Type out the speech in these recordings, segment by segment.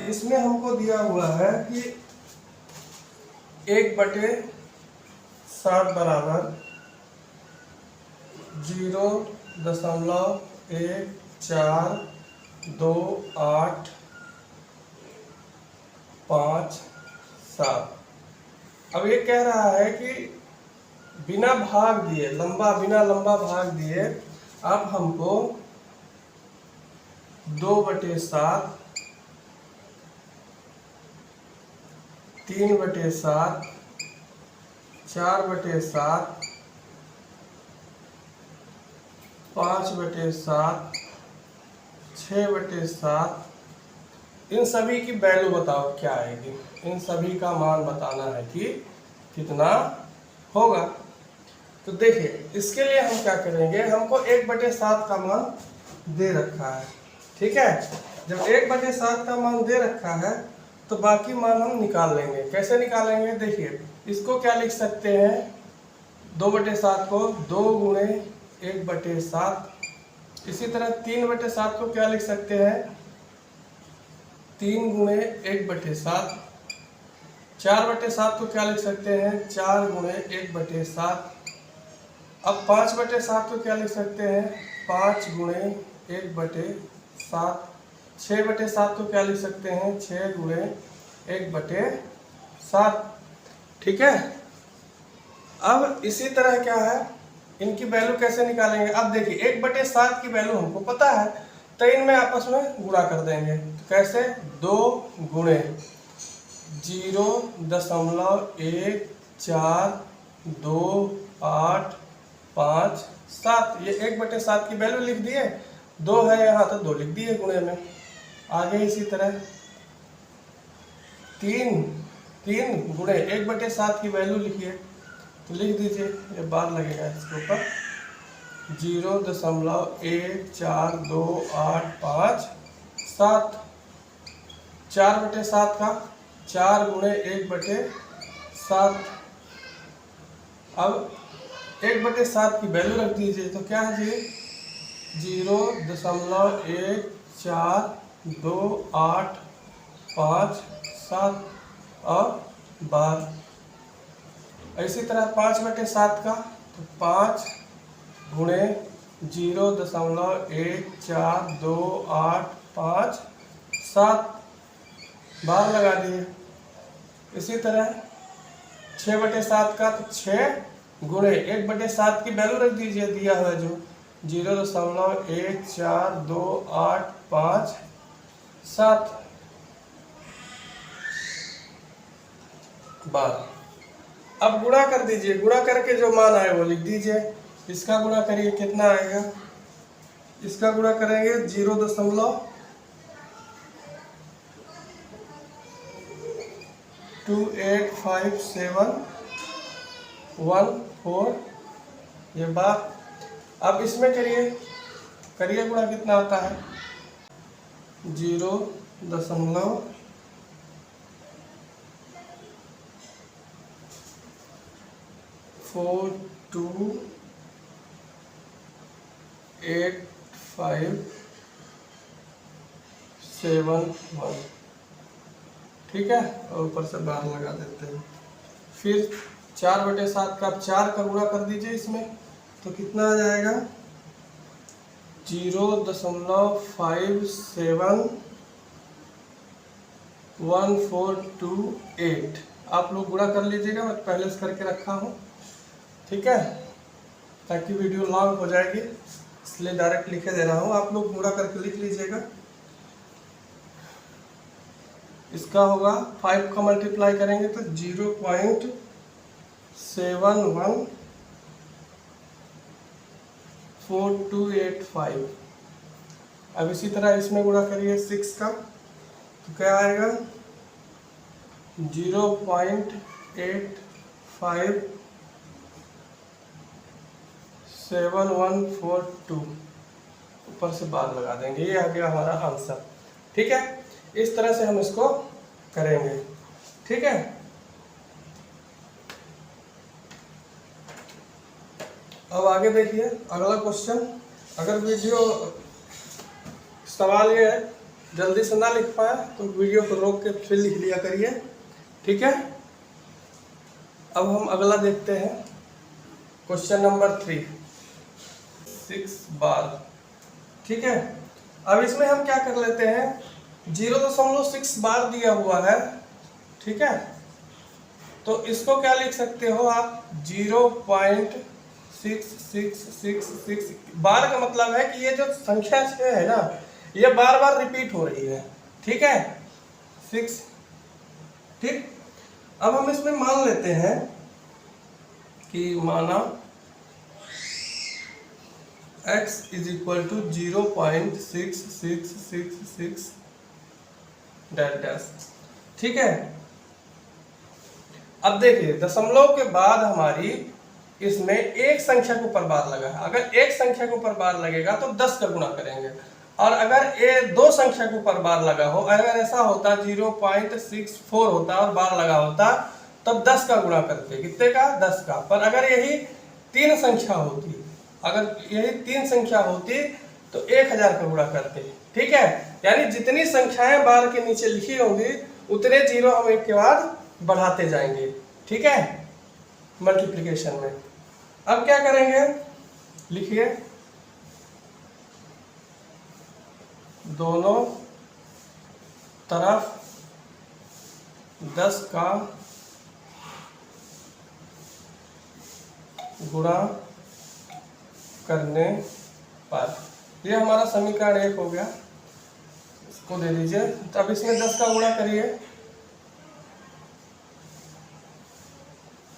इसमें हमको दिया हुआ है कि 1/7 बराबर 0.142857। अब ये कह रहा है कि बिना भाग दिए बिना लंबा भाग दिए अब हमको 2/7, 3/7, 4/7, 5/7, 6/7 इन सभी की वैल्यू बताओ क्या आएगी। इन सभी का मान बताना है कि कितना होगा। तो देखिए इसके लिए हम क्या करेंगे, हमको 1/7 का मान दे रखा है, ठीक है। जब 1/7 का मान दे रखा है तो बाकी मान हम निकाल लेंगे। कैसे निकालेंगे, देखिए इसको क्या लिख सकते हैं, 2/7 को 2 गुणे 1/7। इसी तरह 3/7 को क्या लिख सकते हैं, 3 गुणे 1/7। 4/7 को क्या लिख सकते हैं, 4 गुणे 1/7। अब 5/7 को क्या लिख सकते हैं, 5 गुणे 1/7। 6/7 को क्या लिख सकते हैं, 6 गुणे 1/7, ठीक है। अब इसी तरह क्या है, इनकी वैल्यू कैसे निकालेंगे। अब देखिए 1/7 की वैल्यू हमको पता है तो इनमें आपस में गुणा कर देंगे। तो कैसे, 2 गुणे 0.142857। ये 1/7 की वैल्यू लिख दिए, 2 है यहाँ तो 2 लिख दिए गुणे में। आगे इसी तरह 3 गुणे 1/7 की वैल्यू लिखिए, तो लिख दीजिए, ये बार लगेगा इसके ऊपर, 0.142857। 4/7 का 4 गुणे 1/7। अब 1/7 की वैल्यू रख दीजिए, तो क्या है जी, 0.142857 और 12। इसी तरह 5/7 का, तो 5 गुणे 0.142857 बार लगा दिए। इसी तरह 6/7 का, तो 6 गुणे 1/7 की वैल्यू रख दीजिए, दिया हुआ जो 0.142857 बार। अब गुणा कर दीजिए, गुणा करके जो मान आए वो लिख दीजिए। इसका गुणा करिए, कितना आएगा, इसका गुणा करेंगे 0.285714, ये बात। अब इसमें करिए गुणा, कितना आता है, 0.428571, ठीक है। और ऊपर से बार लगा देते हैं। फिर 4/7 का 4 का गुणा कर दीजिए इसमें, तो कितना आ जाएगा, 0.571428। आप लोग गुणा कर लीजिएगा, मैं पहले से करके रखा हूँ, ठीक है, ताकि वीडियो लॉन्ग हो जाएगी, इसलिए डायरेक्ट लिखे दे रहा हूँ। आप लोग गुणा करके लिख लीजिएगा। इसका होगा 5 का मल्टीप्लाई करेंगे तो 0.714285। अब इसी तरह इसमें गुणा करिए 6 का, तो क्या आएगा, 0.857142। ऊपर से बार लगा देंगे, ये आ गया हमारा आंसर, ठीक है। इस तरह से हम इसको करेंगे, ठीक है। अब आगे देखिए अगला क्वेश्चन। अगर वीडियो, सवाल ये है जल्दी से ना लिख पाया तो वीडियो को रोक के फिर लिख लिया करिए, ठीक है। अब हम अगला देखते हैं, क्वेश्चन नंबर 3, 6 बार, ठीक है। अब इसमें हम क्या कर लेते हैं, 0.6 बार दिया हुआ है, ठीक है। तो इसको क्या लिख सकते हो आप, 0.6666 बार का मतलब है कि ये जो संख्या 6 है ना, ये बार बार रिपीट हो रही है, ठीक है, 6, ठीक। अब हम इसमें मान लेते हैं कि माना x is equal to 0.6666 dash, ठीक है। अब देखिए दशमलव के बाद हमारी इसमें एक संख्या के ऊपर बार लगा है। अगर एक संख्या के ऊपर बार लगेगा तो 10 का गुणा करेंगे, और अगर ये दो संख्या के ऊपर बार लगा हो, अगर ऐसा होता 0.64 होता और बार लगा होता तब 10 का गुणा करते, कितने का, 10 का। पर अगर यही 3 संख्या होती, अगर यही 3 संख्या होती तो 1000 का गुणा करते, ठीक है। यानी जितनी संख्याएं बार के नीचे लिखी होंगी उतने जीरो हम एक के बाद बढ़ाते जाएंगे, ठीक है, मल्टीप्लिकेशन में। अब क्या करेंगे, लिखिए, दोनों तरफ 10 का गुणा करने पर, ये हमारा समीकरण 1 हो गया, इसको दे दीजिए। तो अब इसमें 10 का गुणा करिए,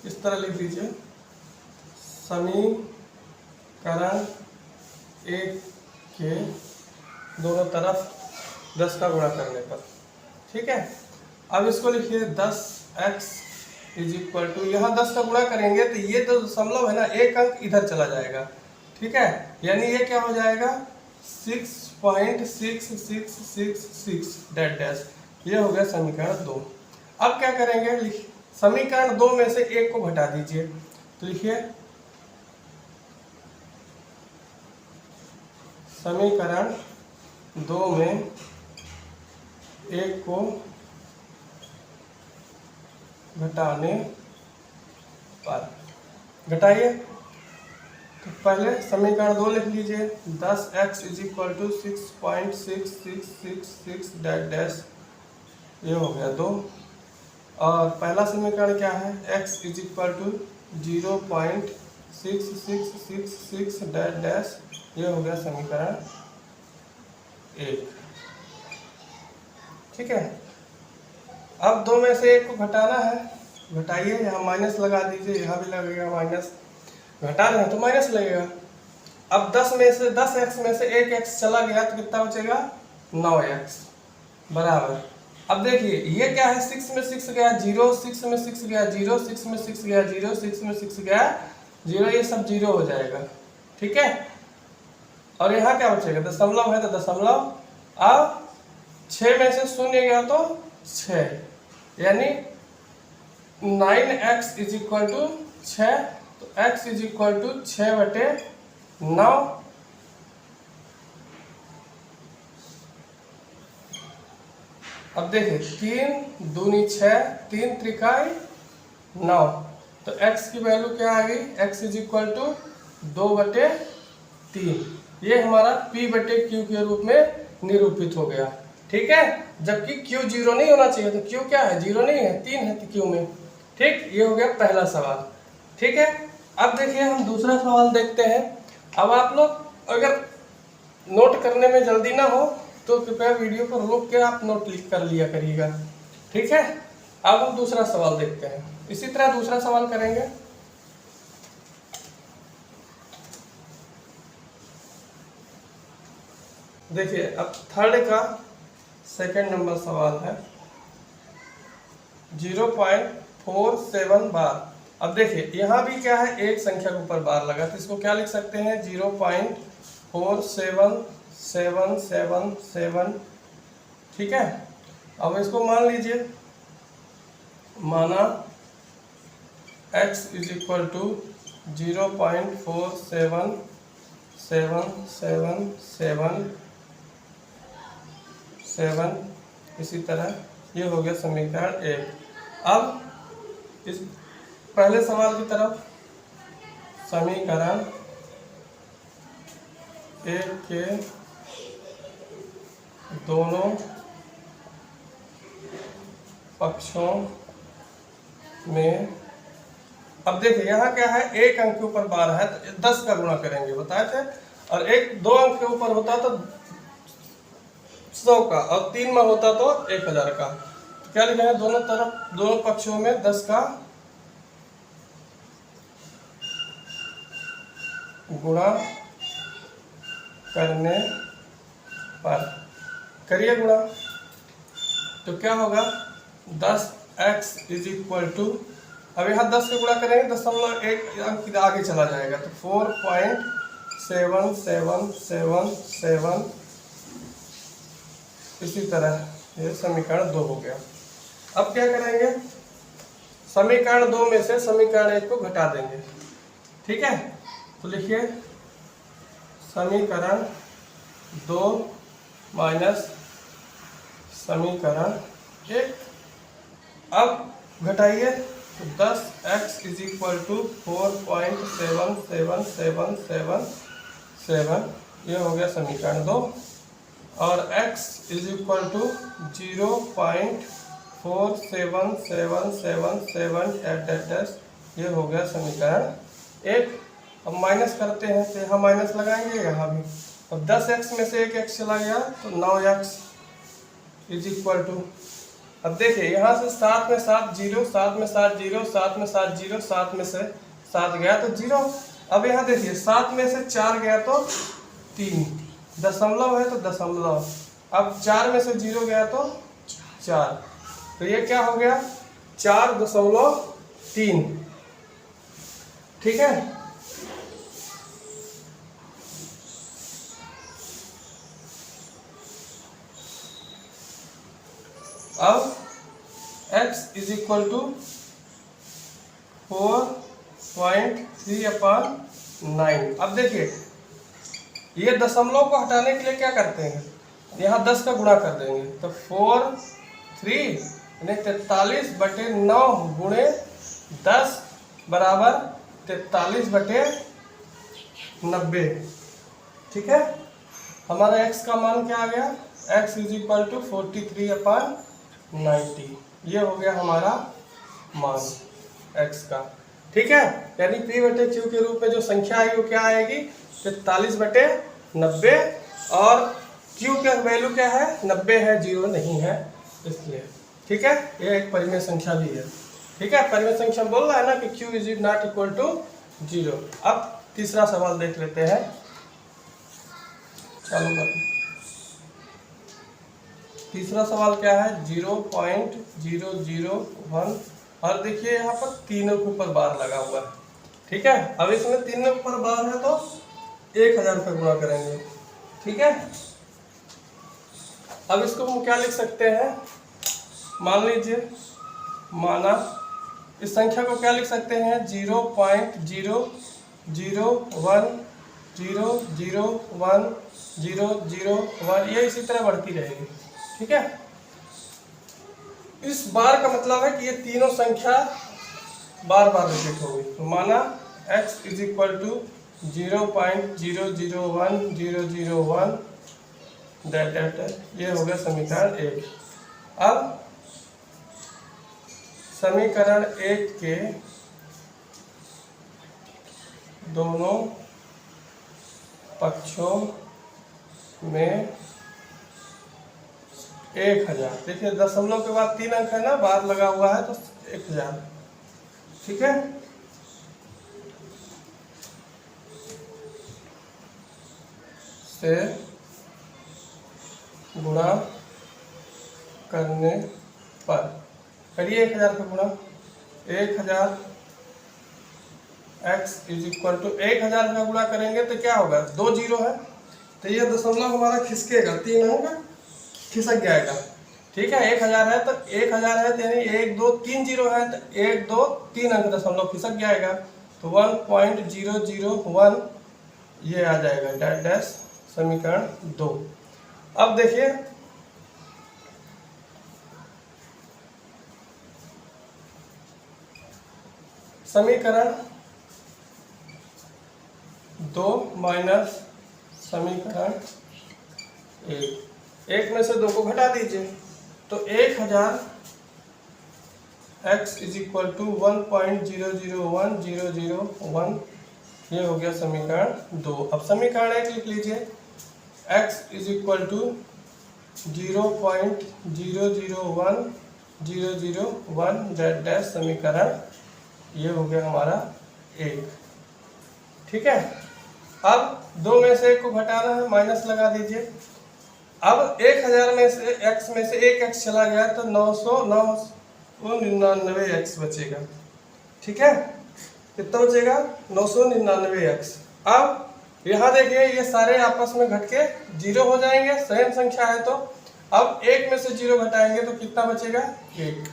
इस तरह लिख दीजिए, समीकरण 1 के दोनों तरफ 10 का गुणा करने पर, ठीक है। अब इसको लिखिए 10x इज इक्वल टू, यहाँ 10 का गुणा करेंगे तो ये तो दशमलव है ना, एक अंक इधर चला जाएगा, ठीक है। यानी ये क्या हो जाएगा, 6.6666 डैश, ये हो गया समीकरण 2। अब क्या करेंगे, समीकरण 2 में से 1 को घटा दीजिए, तो लिखिए समीकरण 2 में 1 को घटाने पर, घटाइए। तो पहले समीकरण 2 लिख लीजिए, 10x is equal to 6.6666 dash, ये हो गया 2। और पहला समीकरण क्या है, x is equal to 0.6666 dash, ये हो गया समीकरण 1, ठीक है। अब 2 में से 1 को घटाना है, घटाइए, यहाँ माइनस लगा दीजिए, यहाँ भी लगेगा माइनस, घटा रहे हैं तो माइनस लगेगा। अब 10 में से 10x में से 1x चला गया तो कितना बचेगा, 9x बराबर। अब देखिए ये क्या है, 6 में 6 गया 0, 6 में 6 गया 0, 6 में 6 गया 0, 6 में 6 गया 0, ये सब 0 हो जाएगा, ठीक है। और यहाँ क्या बचेगा, दशमलव है तो दशमलव। अब 6 में से 0 गया तो 6, यानी 9x इज इक्वल टू 6, तो x इज इक्वल टू 6/9। अब देखिए 3 दूनी 6, 3 त्रिकाई 9, तो x की वैल्यू क्या आ गई, x इज इक्वल टू 2/3। ये हमारा p/q के रूप में निरूपित हो गया, ठीक है। जबकि q 0 नहीं होना चाहिए, तो q क्या है, 0 नहीं है, 3 है q में, ठीक। ये हो गया पहला सवाल, ठीक है। अब देखिए हम दूसरा सवाल देखते हैं। अब आप लोग अगर नोट करने में जल्दी ना हो तो कृपया वीडियो को रोक के आप नोट लिख कर लिया करिएगा, ठीक है। अब हम दूसरा सवाल देखते हैं, इसी तरह दूसरा सवाल करेंगे। देखिए अब थर्ड का सेकंड नंबर सवाल है, 0.47 बार। अब देखिए यहाँ भी क्या है, एक संख्या के ऊपर बार लगा, तो इसको क्या लिख सकते हैं, 0.4777, ठीक है। अब इसको मान लीजिए, माना x इज इक्वल टू 0.477777 7, इसी तरह ये हो गया समीकरण 1। अब इस पहले सवाल की तरफ, समीकरण 1 के दोनों पक्षों में, अब देखिए यहाँ क्या है, एक अंक के ऊपर 12 है तो 10 का गुणा करेंगे बताए थे, और एक 2 अंक के ऊपर होता तो 100 का, और 3 में होता तो 1000 का। तो क्या लिखा है, दोनों तरफ दोनों पक्षों में 10 का गुणा करने पर, करिए गुणा, तो क्या होगा 10x इज इक्वल टू, अब यहाँ 10 का गुणा करेंगे 0.1 अंक आगे चला जाएगा तो 4.7777, इसी तरह ये समीकरण 2 हो गया। अब क्या करेंगे, समीकरण 2 में से समीकरण 1 को घटा देंगे, ठीक है। तो लिखिए समीकरण 2 माइनस समीकरण 1। अब घटाइए तो 10x इज इक्वल टू 4.7777, ये हो गया समीकरण 2, और x इज इक्वल टू 0.47777, ये हो गया समीकरण 1। अब माइनस करते हैं तो यहाँ माइनस लगाएंगे, यहाँ भी, अब 10x में से एक x चला गया तो 9x इज इक्वल टू, अब देखिए यहाँ से 7 में 7 0, 7 में 7 0, 7 में 7 0, 7 में से 7 गया तो 0। अब यहाँ देखिए 7 में से 4 गया तो 3, दशमलव है तो दशमलव, अब 4 में से 0 गया तो 4, तो ये क्या हो गया 4.3, ठीक है। अब x इज इक्वल टू 4.3/9। अब देखिए ये दशमलव को हटाने के लिए क्या करते हैं, यहाँ 10 का गुणा कर देंगे तो 43/9 गुणे 10 बराबर 43/90, ठीक है। हमारा x का मान क्या आ गया, x इज इक्वल टू 43/90, ये हो गया हमारा मान x का, ठीक है। यानी p/q के रूप में जो संख्या है वो क्या आएगी 43/90, और q का वैल्यू क्या है 90 है, 0 नहीं है इसलिए, ठीक है। ये एक परिमेय संख्या भी है, ठीक है। परिमेय संख्या बोल रहा है ना कि q is not equal to 0। अब तीसरा सवाल देख लेते हैं, चालू कर। तीसरा सवाल क्या है 0.001, और देखिए यहाँ पर तीनों के ऊपर बार लगा हुआ है, ठीक है। अब इसमें तीनों के ऊपर बार है तो 1000 का गुणा करेंगे, ठीक है। अब इसको हम क्या लिख सकते हैं, मान लीजिए, माना इस संख्या को क्या लिख सकते हैं 0.001001001, ये इसी तरह बढ़ती रहेगी, ठीक है। इस बार का मतलब है कि ये तीनों संख्या बार बार रिपीट होगी, तो माना x इज इक्वल टू 0.001001, ये हो गया समीकरण 1। अब समीकरण 1 के दोनों पक्षों में 1000, देखिए दशमलव के बाद 3 अंक है ना, बार लगा हुआ है तो 1000, ठीक है। से गुणा करने पर, करिए 1000 का गुणा, 1000 x इज इक्वल टू 1000 का गुणा करेंगे तो क्या होगा, 2 0 है तो ये दशमलव हमारा खिसकेगा, 3 होगा खिसक जाएगा, ठीक है। 1000 है तो 1000 है तो यानी 1 2 3 0 है तो 1 2 3 अंक दशमलव खिसक जाएगा, तो 1.001 ये आ जाएगा डैश डैश समीकरण 2। अब देखिए समीकरण 2 माइनस समीकरण 1 में से 2 को घटा दीजिए तो 1000 x इज इक्वल टू 1.001001, ये हो गया समीकरण 2। अब समीकरण 1 लिख लीजिए, x is equal to 0.001001 dash समीकरण, ये हो गया हमारा 1। ठीक है, अब 2 में से 1 को घटाना है, माइनस लगा दीजिए। अब 1000 में से x में से 1 x चला गया तो 999 x बचेगा। ठीक है, कितना बचेगा? 999 x। अब यहाँ देखिए ये सारे आपस में घट के 0 हो जाएंगे, सेम संख्या है तो। अब 1 में से 0 घटाएंगे तो कितना बचेगा? 1।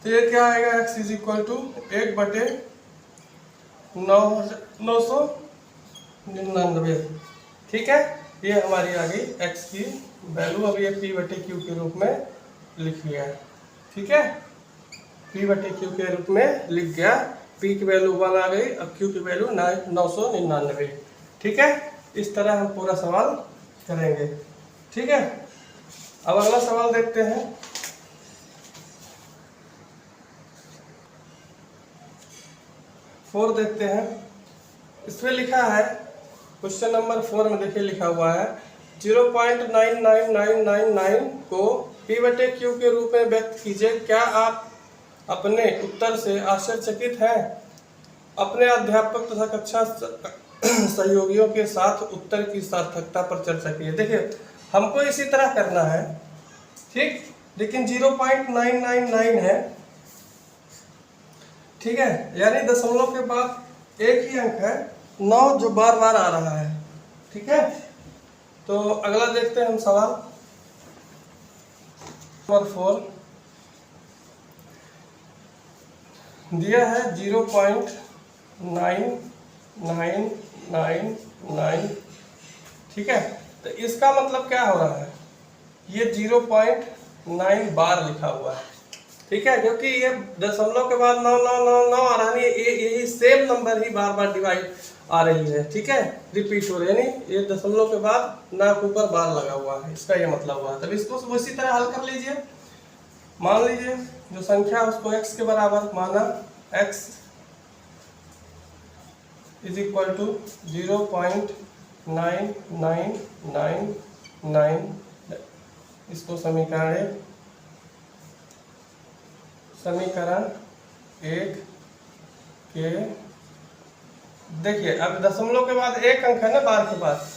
तो ये क्या आएगा? x is equal to 1/999। ठीक है, ये हमारी आ गई x की वैल्यू। अब ये p/q के रूप में लिख लिया है। ठीक है, p/q के रूप में लिख गया। p की वैल्यू 1 आ गई, अब q की वैल्यू 999। ठीक है, इस तरह हम पूरा सवाल करेंगे। ठीक है, अब अगला सवाल देखते हैं। फोर देखते हैं। इसमें लिखा है, क्वेश्चन नंबर 4 में देखिए लिखा हुआ है 0.99999 को p/q के रूप में व्यक्त कीजिए। क्या आप अपने उत्तर से आश्चर्यचकित हैं? अपने अध्यापक तथा कक्षा सहयोगियों के साथ उत्तर की सार्थकता पर चर्चा कीजिए। देखिए, हमको इसी तरह करना है, ठीक, लेकिन 0.999 है। ठीक है, यानी दशमलव के बाद एक ही अंक है 9 जो बार बार आ रहा है। ठीक है, तो अगला देखते हैं हम सवाल नंबर 4। दिया है 0.9999। ठीक है, तो इसका मतलब क्या हो रहा है? ये 0.9 बार लिखा हुआ है। ठीक है, क्योंकि ये दशमलव के बाद 999 आ रहा है, यही सेम नंबर ही बार बार डिवाइड आ रही है। ठीक है, रिपीट हो रही है, यानी ये दशमलव के बाद ना के ऊपर बार लगा हुआ है, इसका ये मतलब हुआ है। तब इसको उसी तरह हल कर लीजिए। मान लीजिए जो संख्या उसको x के बराबर माना, x इज इक्वल टू 0.9999। इसको समीकरण 1 के देखिए, अब दशमलव के बाद एक अंक है ना बार के बाद,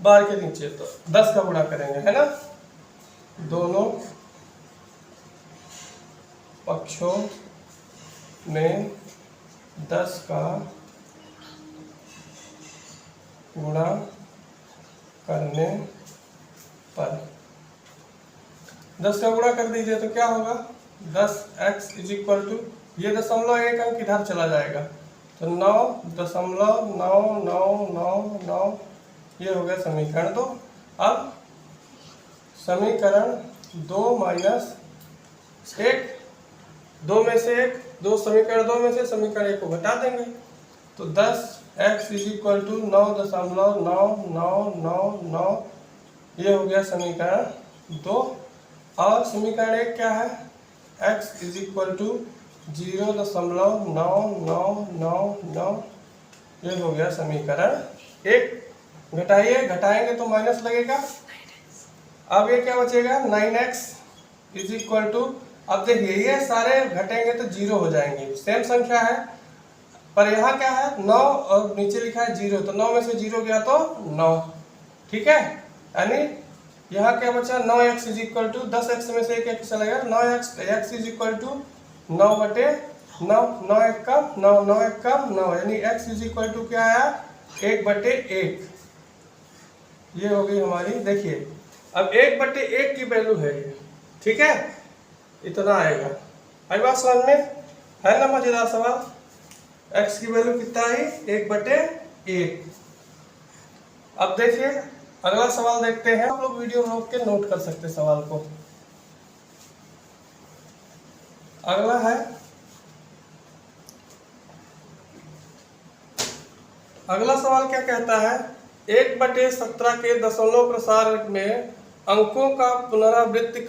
बार के नीचे, तो 10 का गुणा करेंगे, है ना। दोनों पक्षों में 10 का गुणा करने पर 10 का गुणा कर दीजिए तो क्या होगा? 10x इज इक्वल टू, ये दशमलव एक अंक इधर चला जाएगा तो 9.9999, ये हो गया समीकरण 2। अब समीकरण 2 माइनस 1, 2 में से 1, 2 समीकरण 2 में से समीकरण 1 को घटा देंगे तो 10x इज इक्वल टू 9.9999, ये हो गया समीकरण 2। और समीकरण 1 क्या है? x इज इक्वल टू 0.9999, ये हो गया समीकरण 1। घटाइए, घटाएंगे तो माइनस लगेगा। अब ये क्या बचेगा? 9x इज इक्वल टू, अब देखिए ये सारे घटेंगे तो 0 हो जाएंगे, सेम संख्या है, पर यहाँ क्या है? 9 और नीचे लिखा है 0, तो 9 में से 0 गया तो 9। ठीक है, यानी यहाँ क्या बचा? 9x is equal to 10x में से एक एक चला गया, 9x इज इक्वल टू 9/9, 9 1 का 9, 9 1 का 9, यानी x इज इक्वल टू क्या आया? 1/1। ये हो गई हमारी। देखिए, अब 1/1 की वैल्यू है ये। ठीक है, इतना आएगा। आई बात समझ में? है ना मजेदार सवाल। x की वैल्यू कितना आई? 1/1। अब देखिए अगला सवाल देखते हैं। आप लोग वीडियो रोक के नोट कर सकते सवाल को। अगला है अगला सवाल क्या कहता है, 1/17 के दशमलव प्रसार में अंकों का पुनरावृत्ति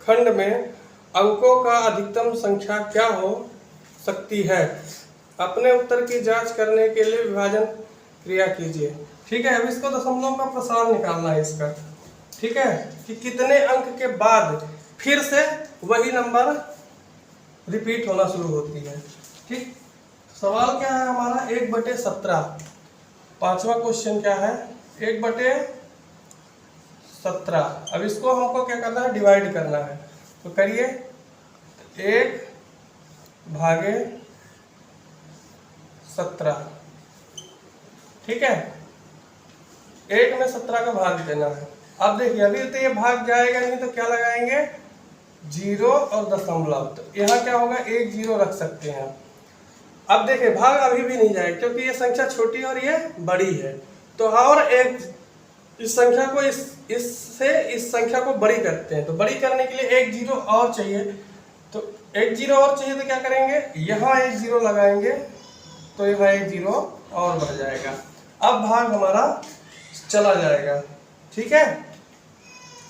खंड में अंकों का अधिकतम संख्या क्या हो सकती है। अपने उत्तर की जांच करने के लिए विभाजन क्रिया कीजिए। ठीक है, अब इसको दशमलव का प्रसार निकालना है इसका। ठीक है, कि कितने अंक के बाद फिर से वही नंबर रिपीट होना शुरू होती है। ठीक, सवाल क्या है हमारा, 1/17। पांचवा क्वेश्चन क्या है, 1/17। अब इसको हमको क्या करना है, डिवाइड करना है। तो करिए, 1/17। ठीक है, 1 में 17 का भाग देना है। अब देखिए, अभी तो ये भाग जाएगा नहीं, तो क्या लगाएंगे, 0 और दशमलव। तो यहाँ क्या होगा, 1 0 रख सकते हैं। अब देखिए, भाग अभी भी नहीं जाएगा क्योंकि ये संख्या छोटी है और ये बड़ी है। तो और एक इस संख्या को इससे इस संख्या को बड़ी करते हैं। तो बड़ी करने के लिए 1 0 और चाहिए। तो 1 0 और चाहिए तो क्या करेंगे, यहाँ 1 0 लगाएंगे, तो यहाँ 1 0 और बढ़ जाएगा। अब भाग हमारा चला जाएगा। ठीक है,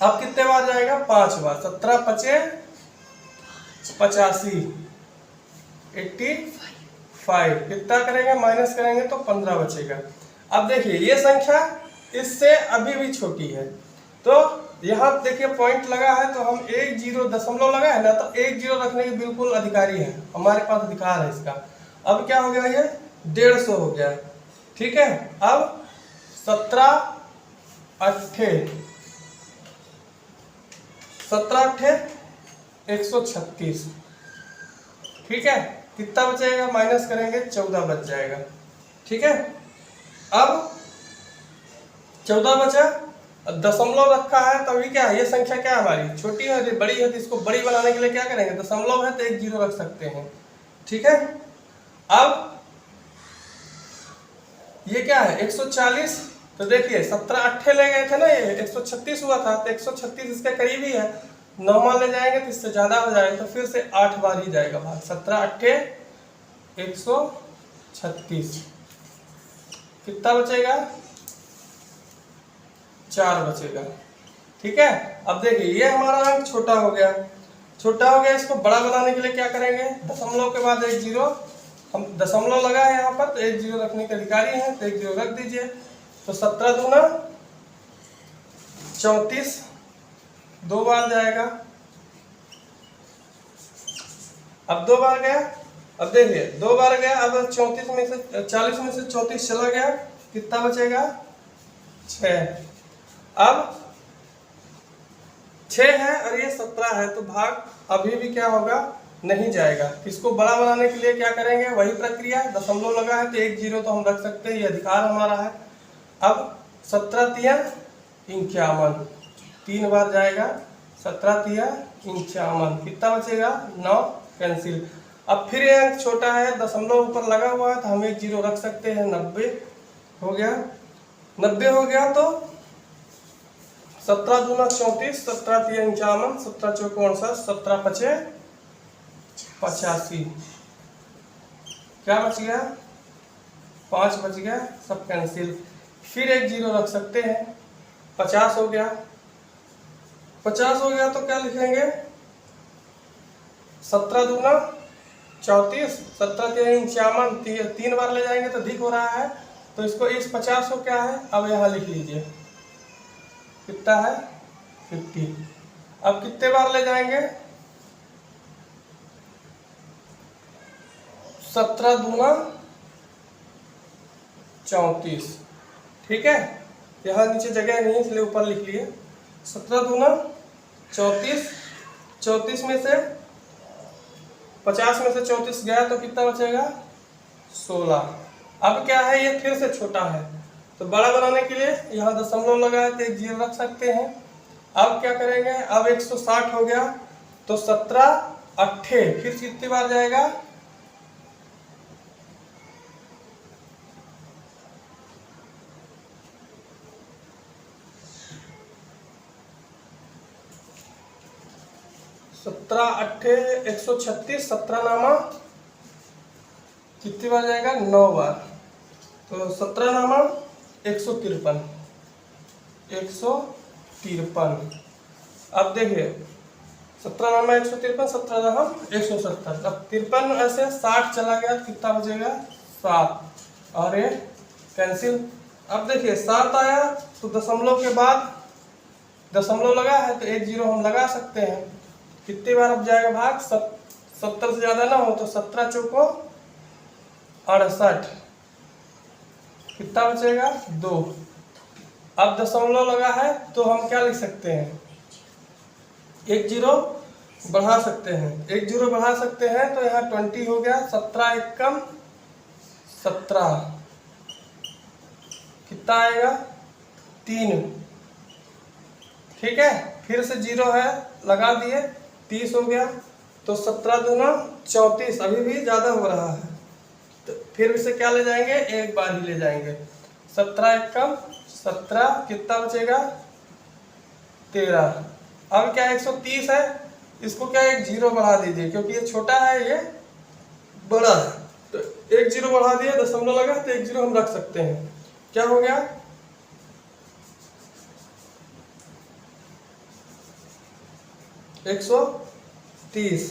अब कितने बार जाएगा, 5 बार। 17 5 85, 85। कितना करेंगे, माइनस करेंगे तो 15 बचेगा। अब देखिए, ये संख्या इससे अभी भी छोटी है। तो यहाँ देखिए पॉइंट लगा है, तो हम 1 0 दशमलव लगा है ना, तो 1 0 रखने के बिल्कुल अधिकारी है, हमारे पास अधिकार है इसका। अब क्या हो गया, ये 150 हो गया। ठीक है, अब 17 8 136। ठीक है, कितना बचेगा, माइनस करेंगे 14 बच जाएगा। ठीक है, अब 14 बचा, दशमलव रखा है, तभी क्या है, ये संख्या क्या है हमारी, छोटी है, बड़ी है। तो इसको बड़ी बनाने के लिए क्या करेंगे, दशमलव है तो 1 0 रख सकते हैं। ठीक है, अब ये क्या है, 140। तो देखिए 17 8 ले गए थे ना, ये 136 हुआ था, तो 136 इसके करीब ही है। 9 मान ले जाएंगे तो इससे ज्यादा हो जाएगा, तो फिर से 8 बार ही जाएगा भाग। 17 8 136। कितना बचेगा, 4 बचेगा। ठीक है, अब देखिए, ये हमारा अंक छोटा हो गया। छोटा हो गया, इसको बड़ा बनाने के लिए क्या करेंगे, दशमलव के बाद 1 0। हम दशमलव लगा है यहाँ पर, तो 1 0 रखने के अधिकारी हैं, तो 1 0 रख दीजिए। तो 17 दूना 34, 2 बार जाएगा। अब 2 बार गया, अब देखिए 2 बार गया। अब 34 में से 40 में से 34 चला गया, कितना बचेगा, 6। अब 6 है और ये 17 है, तो भाग अभी भी क्या होगा, नहीं जाएगा। इसको बड़ा बनाने के लिए क्या करेंगे, वही प्रक्रिया, दशमलव लगा है तो 1 0 तो हम रख सकते हैं, ये अधिकार हमारा है। अब 17 3 51, 3 बार जाएगा। 17 3 51, कितना बचेगा, 9, कैंसिल। अब फिर ये अंक छोटा है, दशमलव ऊपर लगा हुआ है, तो हम 1 0 रख सकते हैं। 90 हो गया। 90 हो गया, तो 17 दूना 34, 17 3 51, 17 4 59, 17 5 85। क्या बच गया, 5 बच गया, सब कैंसिल। फिर 1 0 रख सकते हैं। 50 हो गया। 50 हो गया तो क्या लिखेंगे, 17 दूना 34, 17 3 51, 3 बार ले जाएंगे तो अधिक हो रहा है, तो इसको इस 50 को क्या है, अब यहाँ लिख लीजिए, कितना है, 50। अब कितने बार ले जाएंगे, 17 दूना 34। ठीक है, यहाँ नीचे जगह नहीं है इसलिए ऊपर लिख लिए। 17 दूना 34, 34 में से 50 में से 34 गया तो कितना बचेगा, 16। अब क्या है, ये फिर से छोटा है, तो बड़ा बनाने के लिए यहाँ दशमलव लगा है तो 1 0 रख सकते हैं। अब क्या करेंगे, अब 160 हो गया, तो 17 8 फिर कितनी बार जाएगा, 17 8 136, 17 नामा कितनी बार जाएगा, 9 बार। तो 17 नामा 153, 153। अब देखिए 17 नामा 153, 17 नाम 170। अब 53 ऐसे 60 चला गया, कितना बचेगा 7, और ये कैंसिल। अब देखिए 7 आया तो दशमलव के बाद दशमलव लगा है तो 1 जीरो हम लगा सकते हैं। कितनी बार अब जाएगा भाग, 70 से ज्यादा ना हो तो 17 चौको 68, कितना बचेगा 2। अब दशमलव लगा है तो हम क्या लिख सकते हैं, 1 जीरो बढ़ा सकते हैं, 1 जीरो बढ़ा सकते हैं तो यहाँ 20 हो गया। 17 एकम 17, कितना आएगा 3, ठीक है। फिर से जीरो है लगा दिए, 30 हो गया। तो 17 दूना 34, अभी भी ज्यादा हो रहा है तो फिर से क्या ले जाएंगे, एक बार ही ले जाएंगे। 17 एकम 17, कितना बचेगा 13। अब क्या 130 है, इसको क्या एक जीरो बढ़ा दीजिए, क्योंकि ये छोटा है ये बड़ा है, तो एक जीरो बढ़ा दिए, दशमलव लगा तो एक जीरो हम रख सकते हैं। क्या हो गया 130।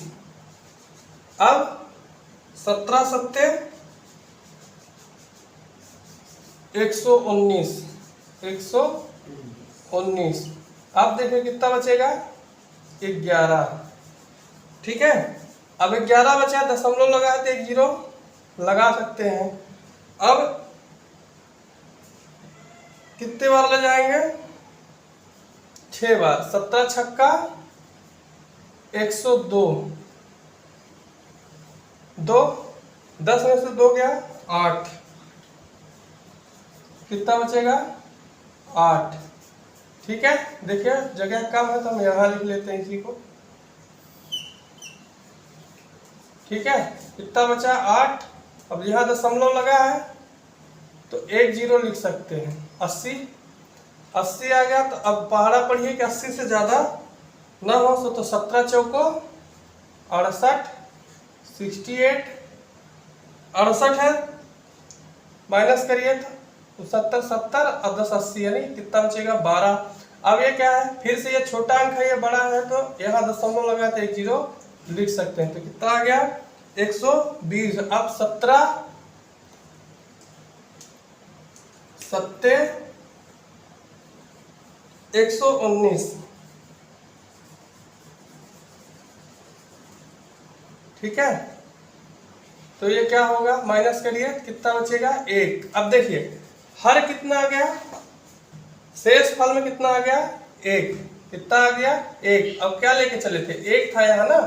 अब 17 सत्ते 119, 119। अब देखिए कितना बचेगा 11, ठीक है। अब 11 बचा, दशमलव लगा है तो एक जीरो लगा सकते हैं। अब कितने बार ले जाएंगे, 6 बार। 17 छक्का 102, 2, 10 में से 2 गया 8, कितना बचेगा 8, ठीक है। देखिए जगह कम है तो हम यहाँ लिख लेते हैं इसी को, ठीक है। कितना बचा 8। अब यहाँ दशमलव लगा है तो एक जीरो लिख सकते हैं। 80, 80 आ गया। तो अब पहाड़ा पढ़िए कि 80 से ज्यादा ना हो तो 17 चौको 68, 68, 68 है, माइनस करिए तो 70, 70 और 10 80, यानी कितना बचेगा 12। अब ये क्या है, फिर से ये छोटा अंक है ये बड़ा है तो यहाँ दशमलव लगा तो एक जीरो लिख सकते हैं। तो कितना आ गया 120। अब 17 सत्ते 119, ठीक है। तो ये क्या होगा, माइनस करिए कितना बचेगा 1। अब देखिए हर कितना आ गया, शेष फल में कितना आ गया 1, कितना आ गया 1। अब क्या लेके चले थे, 1 था यहाँ ना,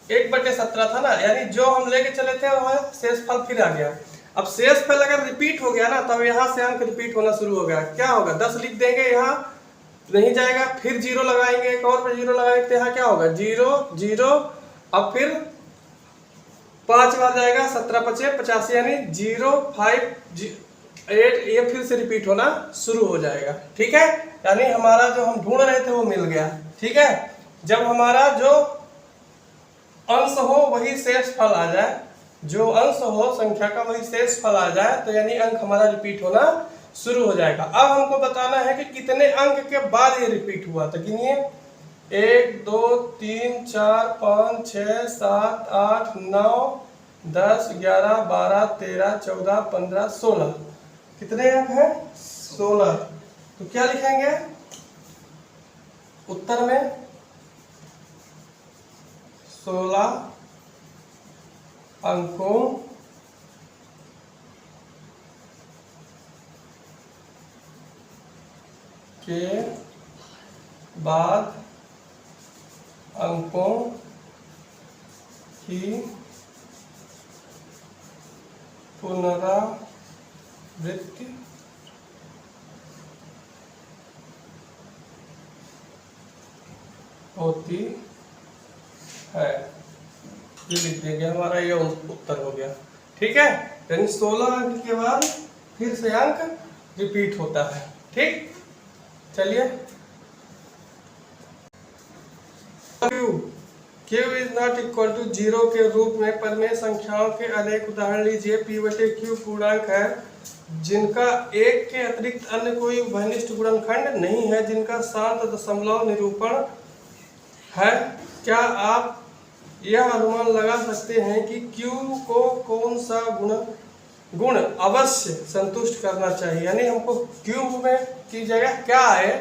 1/17 था ना, यानी जो हम लेके चले थे वहाँ शेष फल फिर आ गया। अब शेष फल अगर रिपीट हो गया ना तब यहाँ से अंक रिपीट होना शुरू हो गया। क्या होगा, 10 लिख देंगे, यहाँ नहीं जाएगा, फिर जीरो लगाएंगे, एक और पे जीरो लगाएंगे तो यहाँ क्या होगा 0 0। अब फिर 5 बार जाएगा, 17 5 85, यानी 0 5 8, ये फिर से रिपीट होना शुरू हो जाएगा, ठीक है। यानी हमारा जो हम ढूंढ रहे थे वो मिल गया, ठीक है। जब हमारा जो अंश हो वही शेष फल आ जाए, जो अंश हो संख्या का वही शेष फल आ जाए तो यानी अंक हमारा रिपीट होना शुरू हो जाएगा। अब हमको बताना है कि कितने अंक के बाद ये रिपीट हुआ। तो गिनिए 1 2 3 4 5 6 7 8 9 10 11 12 13 14 15 16। कितने अंक हैं 16। तो क्या लिखेंगे उत्तर में 16 अंकों के बाद अंकों की पुनरावृत्ति होती है। ये लिख देंगे, हमारा ये उत्तर हो गया, ठीक है। यानी 16 अंक के बाद फिर से अंक रिपीट होता है, ठीक। चलिए Q is not equal to 0 के रूप में परिमेय संख्याओं के अनेक उदाहरण लीजिए। P/Q पूर्णांक है जिनका एक के अतिरिक्त अन्य कोई उभयनिष्ठ गुणनखंड नहीं है, जिनका शांत दशमलव निरूपण है। क्या आप यह अनुमान लगा सकते हैं कि Q को कौन सा गुण अवश्य संतुष्ट करना चाहिए? यानी हमको Q में की जगह क्या है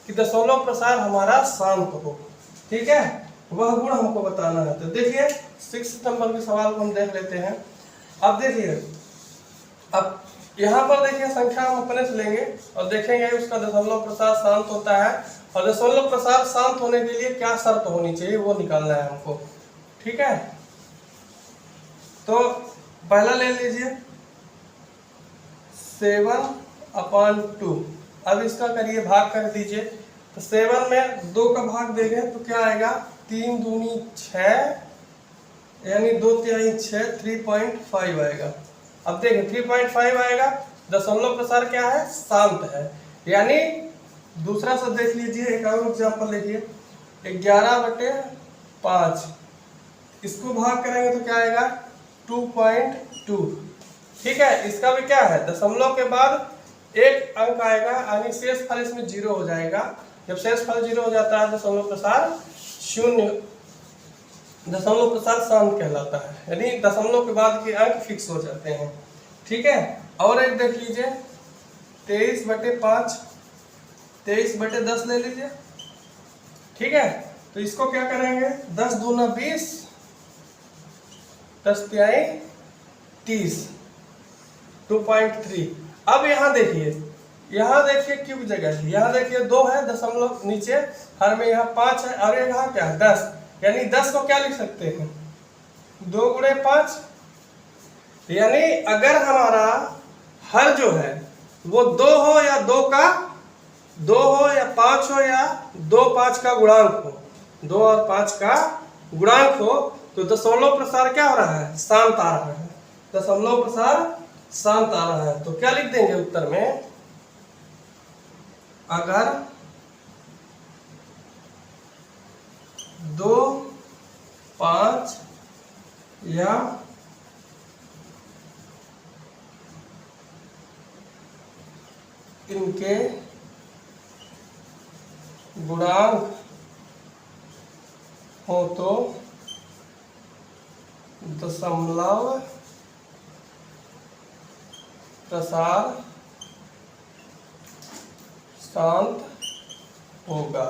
कि दशमलव प्रसार हमारा शांत हो, ठीक है, वह गुण हमको बताना है। तो देखिए 6 नंबर के सवाल को हम देख लेते हैं। अब देखिए, अब यहाँ पर देखिए संख्या हम अपने से लेंगे और देखेंगे उसका दशमलव प्रसार शांत होता है, और दशमलव प्रसार शांत होने के लिए क्या शर्त होनी चाहिए वो निकालना है हमको, ठीक है। तो पहला ले लीजिए 7/2। अब इसका करिए भाग कर दीजिए। तो 7 में 2 का भाग देंगे तो क्या आएगा, 3 दूनी 6, यानी 2 तिहाई 6, 3.5 आएगा। अब देखिए 3.5 आएगा, दशमलव प्रसार क्या है, शांत है। यानी दूसरा शब्द देख लीजिए, एक और एग्जाम्पल देखिए 11/5, इसको भाग करेंगे तो क्या आएगा 2.2, ठीक है। इसका भी क्या है, दशमलव के बाद एक अंक आएगा, यानी शेष फल इसमें 0 हो जाएगा। जब शेष फल 0 हो जाता है दशमलव प्रसार शून्य, दशमलव प्रसार शांत कहलाता है, यानी दशमलव के बाद के अंक फिक्स हो जाते हैं, ठीक है। और एक देख लीजिए 23/5, 23/10 ले लीजिए, ठीक है। तो इसको क्या करेंगे, 10 दूना 20, 10 तिहाई 30, 2.3। अब यहाँ देखिए क्यों जगह है, यहाँ देखिए 2 है दशमलव नीचे, हर में यहाँ 5 है, और यहाँ क्या है 10, यानी 10 को क्या लिख सकते हैं, 2 गुणे 5। यानी अगर हमारा हर जो है वो 2 हो या 2 का 2 हो या 5 हो या 2 5 का गुणांक हो, 2 और 5 का गुणांक हो, तो दशमलव प्रसार क्या हो रहा है, शांत आ रहा है, दशमलव प्रसार शांत आ रहा है। तो क्या लिख देंगे उत्तर में, अगर 2 5 या इनके गुणांक हो तो दशमलव प्रसार शांत होगा,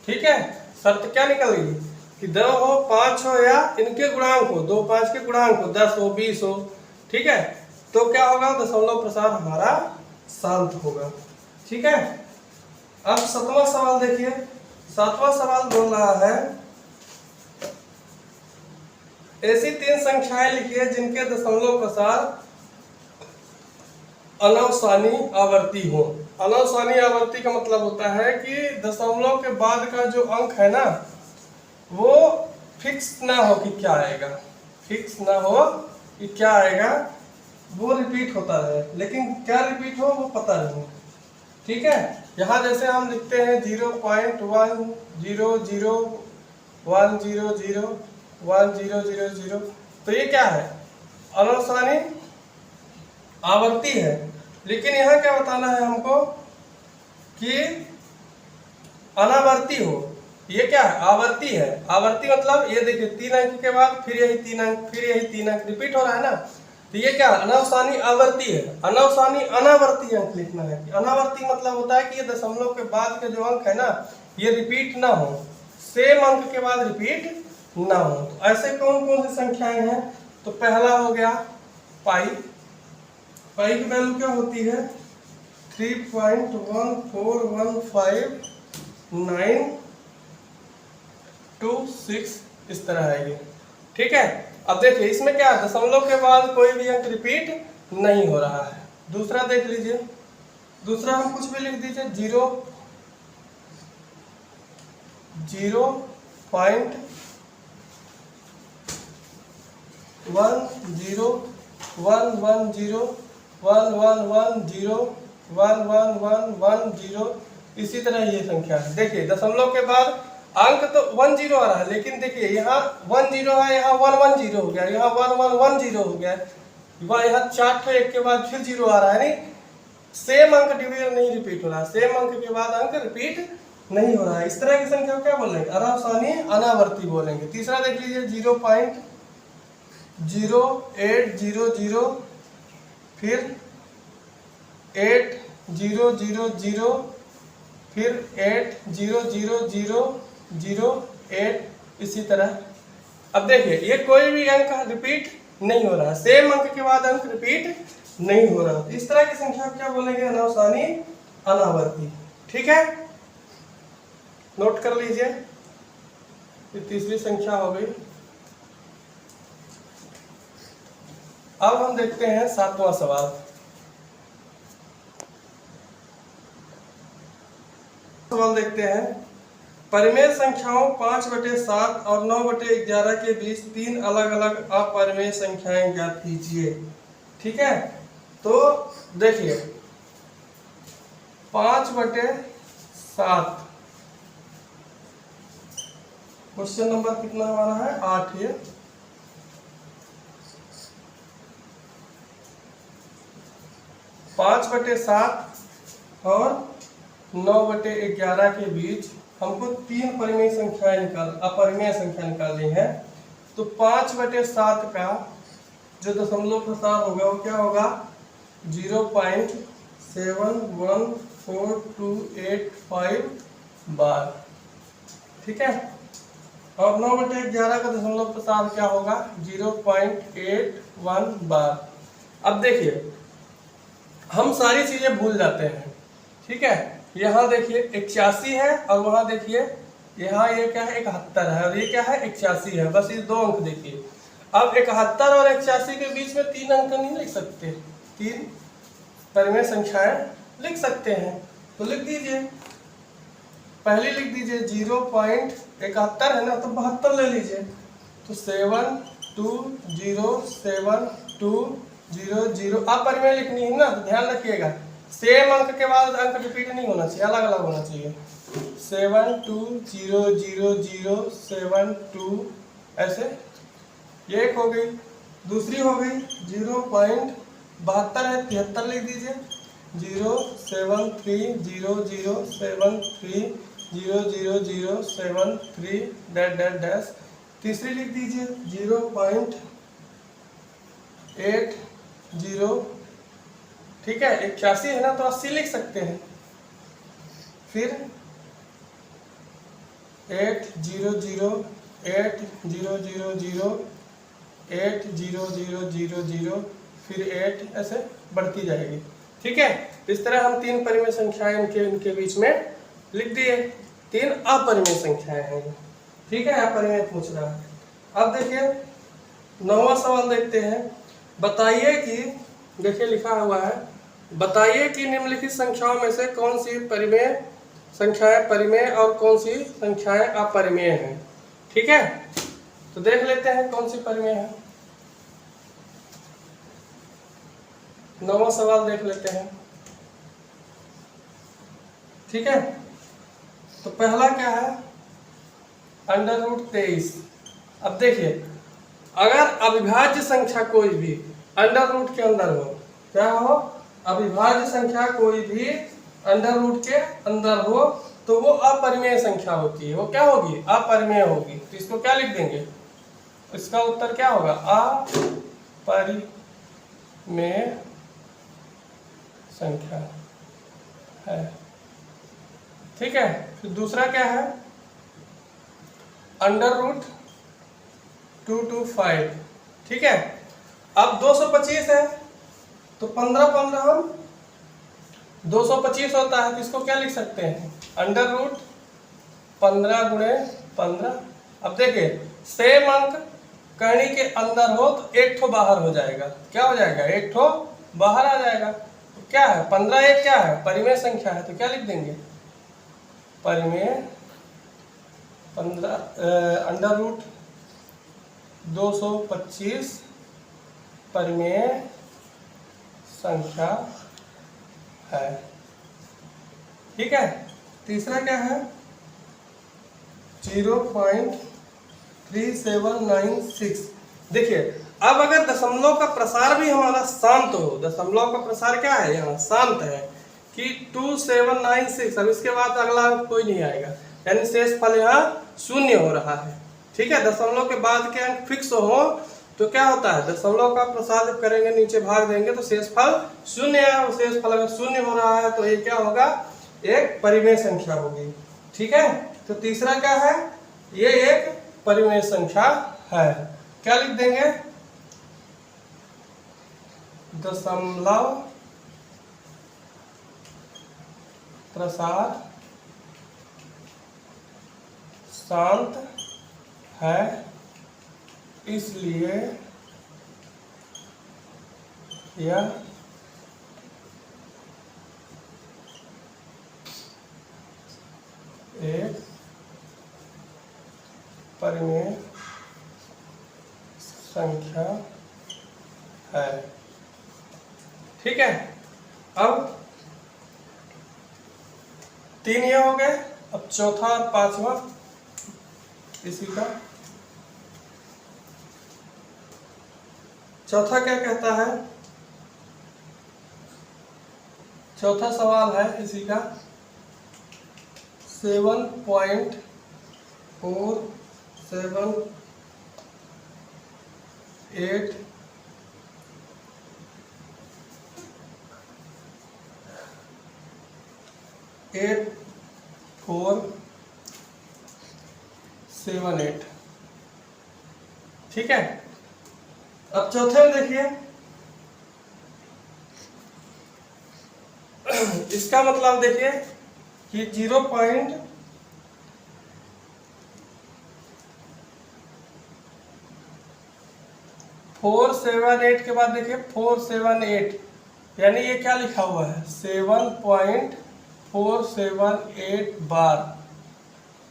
ठीक है। शर्त क्या निकल गई कि 2 हो 5 हो या इनके गुणांक हो, 2 5 के गुणांक हो, 10 हो 20 हो, ठीक है, तो क्या होगा, दशमलव प्रसार हमारा शांत होगा, ठीक है। अब 7वां सवाल देखिए, 7वां सवाल बोल रहा है ऐसी 3 संख्याएं लिखिए जिनके दशमलव प्रसार अनवसानी आवर्ती हो। अनवसानी आवर्ती का मतलब होता है कि दशमलव के बाद का जो अंक है ना, वो फिक्स ना हो कि क्या आएगा, फिक्स ना हो कि क्या आएगा, वो रिपीट होता रहे, लेकिन क्या रिपीट हो वो पता नहीं, ठीक है। यहाँ जैसे हम लिखते हैं 0.1001001000, तो ये क्या है, अनवसानी आवर्ती है। लेकिन यहाँ क्या बताना है हमको कि अनावर्ती हो, ये क्या है, आवर्ती है। आवर्ती मतलब ये देखिए 3 अंक के बाद फिर यही 3 अंक, फिर यही 3 अंक रिपीट हो रहा है ना, तो ये क्या, अनवसानी आवर्ती है। अनवसानी अनावर्ती अंक लिखना है। अनावर्ती मतलब होता है कि ये दशमलव के बाद के जो अंक है ना, ये रिपीट ना हो, सेम अंक के बाद रिपीट ना हो। तो ऐसे कौन कौन सी संख्याएं हैं, तो पहला हो गया पाई। पाई की वैल्यू क्या होती है 3.1415926, इस तरह है ये, ठीक है। अब देखिए इसमें क्या है, दशमलव के बाद कोई भी अंक रिपीट नहीं हो रहा है। दूसरा देख लीजिए, दूसरा हम कुछ भी लिख दीजिए 0.1011011101110, इसी तरह ये संख्या है। देखिए दशमलव के बाद अंक तो 10 आ रहा है, लेकिन देखिए यहाँ 10 है, यहाँ 110 हो गया, यहाँ 1110 हो गया, वह यहाँ 4 ठो एक के बाद फिर 0 आ रहा है, नहीं सेम अंक डिवीजन नहीं रिपीट हो रहा, सेम अंक के बाद अंक रिपीट नहीं हो रहा है। इस तरह की संख्या को क्या बोलेंगे? अनावसानी अनावर्ती बोलेंगे। तीसरा देख लीजिए 0.0800, फिर 8000, फिर 800008, इसी तरह। अब देखिए ये कोई भी अंक रिपीट नहीं हो रहा, सेम अंक के बाद अंक रिपीट नहीं हो रहा। इस तरह की संख्या को क्या बोलेंगे? अनावसानी अनावर्ती। ठीक है, नोट कर लीजिए। ये तीसरी संख्या हो गई। अब हम देखते हैं 7वां सवाल। सवाल देखते हैं, परिमेय संख्याओं 5/7 और 9/11 के बीच 3 अलग अलग अपरिमेय संख्याएं ज्ञात कीजिए। ठीक है, तो देखिए 5/7, क्वेश्चन नंबर कितना हमारा है? 8। ये 5/7 और 9/11 के बीच हमको 3 परिमेय संख्याएं अपरिमेय संख्या निकालनी है। तो 5/7 का जो दशमलव प्रसार होगा वो क्या होगा? 0.714285 बार। ठीक है, और 9/11 का दशमलव प्रसार क्या होगा? 0.81 बार। अब देखिए हम सारी चीजें भूल जाते हैं। ठीक है, यहाँ देखिए 81 है और वहां देखिए यहाँ ये क्या है? 71 है और ये क्या है? 81 है। बस ये 2 अंक देखिए। अब 71 और 81 के बीच में 3 अंक नहीं लिख सकते, 3 परिमेय संख्याएं लिख सकते हैं। तो लिख दीजिए, पहली लिख दीजिए 0.71 है ना, तो 72 ले लीजिए। तो 7207200 अपरिमेय लिखनी है ना, तो ध्यान रखिएगा सेम अंक के बाद अंक रिपीट नहीं होना चाहिए, अलग अलग होना चाहिए। 7200072, ऐसे ये एक हो गई। दूसरी हो गई 0.72 है, 73 लिख दीजिए। 0730073000073 डैश। तीसरी लिख दीजिए 0.80। ठीक है, 81 है ना, तो 80 लिख सकते हैं। फिर 800080000, फिर 8, ऐसे बढ़ती जाएगी। ठीक है, इस तरह हम 3 परिमेय संख्याएं इनके बीच में लिख दिए। 3 अपरिमेय संख्याएं हैं। ठीक है, अपरिमेय पूछ रहा है। अब देखिए 9वां सवाल देखते हैं। बताइए कि, देखिए लिखा हुआ है, बताइए कि निम्नलिखित संख्याओं में से कौन सी परिमेय संख्याएं परिमेय और कौन सी संख्याएं अपरिमेय हैं। ठीक है, तो देख लेते हैं कौन सी परिमेय है। 9वां सवाल देख लेते हैं। ठीक है, तो पहला क्या है? √23। अब देखिए अगर अविभाज्य संख्या कोई भी √ के अंदर हो, क्या हो? अविभाज्य संख्या कोई भी √ के अंदर हो तो वो अपरिमेय संख्या होती है। वो क्या होगी? अपरिमेय होगी। तो इसको क्या लिख देंगे? इसका उत्तर क्या होगा? अपरिमेय संख्या है। ठीक है, फिर दूसरा क्या है? √225। ठीक है, अब 225 है तो 15 हम 225 होता है, तो इसको क्या लिख सकते हैं? √15 × 15। अब देखिए सेम अंक कहीं के अंदर हो तो एक ठो बाहर हो जाएगा। क्या हो जाएगा? एक ठो बाहर आ जाएगा। तो क्या है? 15 एक क्या है? परिमेय संख्या है। तो क्या लिख देंगे? परिमेय 15 √225 परिमेय संख्या है। ठीक है, तीसरा क्या है? 0.3796। देखिए अब अगर दशमलव का प्रसार भी हमारा शांत हो, दशमलव का प्रसार क्या है यहाँ शांत है कि 2796, अब इसके बाद अगला अंक कोई नहीं आएगा, यानी शेष फल यहाँ शून्य हो रहा है। ठीक है, दशमलव के बाद के अंक फिक्स हो तो क्या होता है, दशमलव का प्रसार जब करेंगे नीचे भाग देंगे तो शेष फल शून्य है, और शेष फल अगर शून्य हो रहा है तो ये क्या होगा, एक परिमेय संख्या होगी। ठीक है, तो तीसरा क्या है, ये एक परिमेय संख्या है। क्या लिख देंगे, दशमलव प्रसार शांत है, इसलिए यह एक परिमेय संख्या है। ठीक है, अब 3 ये हो गए, अब चौथा और पांचवा इसी का। चौथा क्या कहता है, चौथा सवाल है इसी का 7.478 8478। ठीक है, अब चौथे में देखिए, इसका मतलब देखिए कि 0.478 के बाद देखिए 478, यानी ये क्या लिखा हुआ है 7.478 बार।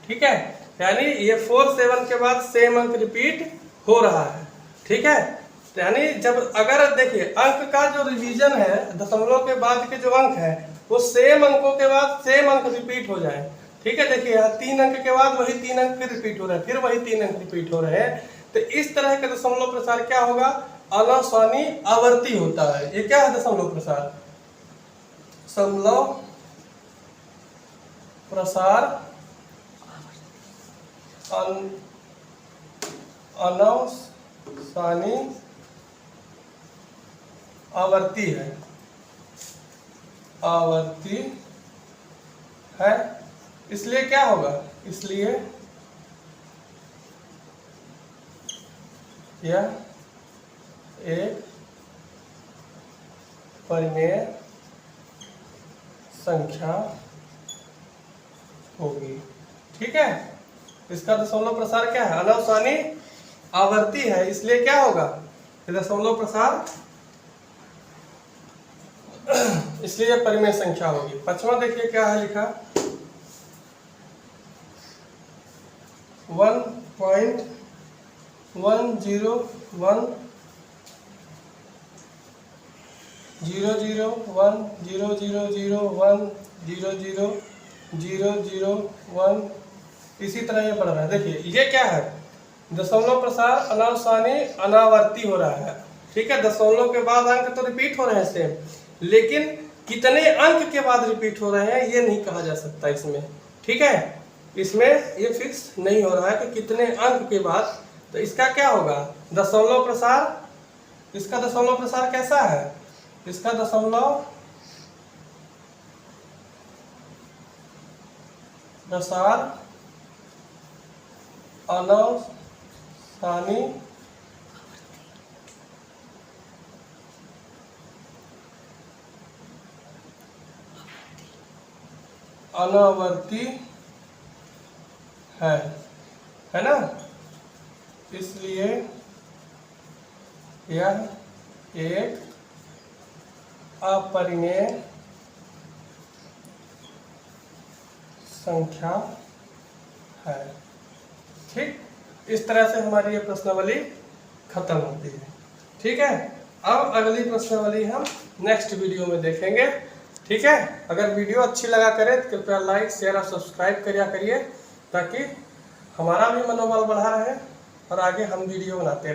ठीक है, यानी ये 47 के बाद सेम अंक रिपीट हो रहा है। ठीक है, यानी जब अगर देखिए अंक का जो रिवीजन है, दशमलव के बाद के जो अंक है वो सेम अंकों के बाद सेम अंक रिपीट हो जाए। ठीक है, देखिए यहाँ 3 अंक के बाद वही 3 अंक फिर रिपीट हो रहे हैं, फिर वही 3 अंक रिपीट हो रहे हैं, तो इस तरह का दशमलव प्रसार क्या होगा, अनासानी आवर्ती होता है। ये क्या है दशमलव प्रसार, दशमलव प्रसार अनासानी आवर्ती है, आवर्ती है, इसलिए क्या होगा, इसलिए यह एक परिमेय संख्या होगी। ठीक है, इसका दशमलव प्रसार क्या है, अनावसानी आवर्ती है, इसलिए क्या होगा, दशमलव प्रसार इसलिए परिमेय संख्या होगी। पांचवा देखिए क्या है लिखा, 1.110010001000001, इसी तरह ये बढ़ रहा है। देखिए ये क्या है, दशमलव प्रसार अनावसानी अनावर्ती हो रहा है। ठीक है, दशमलव के बाद अंक तो रिपीट हो रहे हैं सेम, लेकिन कितने अंक के बाद रिपीट हो रहे हैं ये नहीं कहा जा सकता इसमें। ठीक है, इसमें ये फिक्स नहीं हो रहा है कि कितने अंक के बाद, तो इसका क्या होगा दशमलव प्रसार, इसका दशमलव प्रसार कैसा है, इसका दशमलव प्रसार अनावसानी अनावर्ती है ना, इसलिए यह एक अपरिमेय संख्या है। ठीक, इस तरह से हमारी ये प्रश्नावली खत्म होती है। ठीक है, अब अगली प्रश्नावली हम नेक्स्ट वीडियो में देखेंगे। ठीक है, अगर वीडियो अच्छी लगा करे तो कृपया लाइक शेयर और सब्सक्राइब करिए, ताकि हमारा भी मनोबल बढ़ा रहे और आगे हम वीडियो बनाते रहे।